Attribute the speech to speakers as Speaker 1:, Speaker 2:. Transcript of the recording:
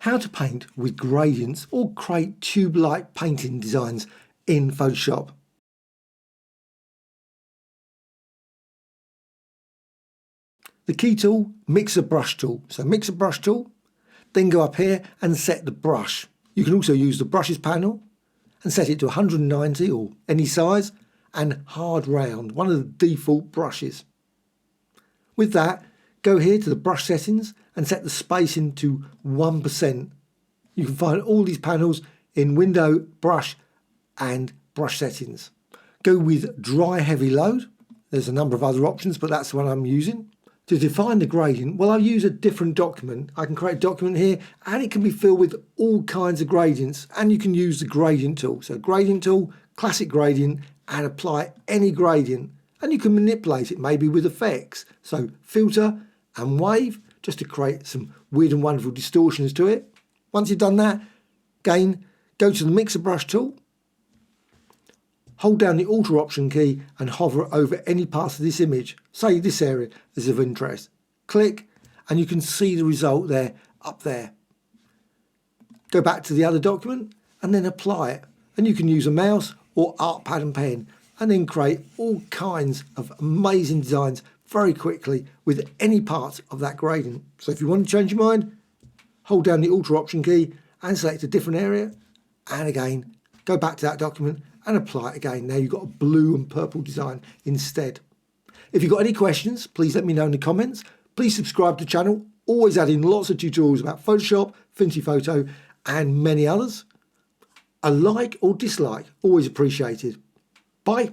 Speaker 1: how to paint with gradients or create tube-like painting designs in Photoshop. The key tool, Mixer Brush Tool. So Mixer Brush Tool, then go up here and set the brush. You can also use the brushes panel and set it to 190 or any size and hard round, one of the default brushes. With that, go here to the brush settings and set the spacing to 1%. You can find all these panels in Window, Brush and Brush Settings. Go with Dry Heavy Load. There's a number of other options, but that's the one I'm using. To define the gradient, well, I'll use a different document. I can create a document here and it can be filled with all kinds of gradients, and you can use the gradient tool. So gradient tool, classic gradient, and apply any gradient. And you can manipulate it maybe with effects. So filter and wave, just to create some weird and wonderful distortions to it. Once you've done that, again, go to the Mixer Brush tool, hold down the Alt Option key and hover over any parts of this image, say this area is of interest. Click and you can see the result there, up there. Go back to the other document and then apply it. And you can use a mouse or art pad and pen and then create all kinds of amazing designs very quickly with any part of that gradient. So if you want to change your mind, hold down the Alt Option key and select a different area, and again, go back to that document and apply it again. Now you've got a blue and purple design instead. If you've got any questions, please let me know in the comments. Please subscribe to the channel, always adding lots of tutorials about Photoshop, Affinity Photo and many others. A like or dislike, always appreciated. Bye.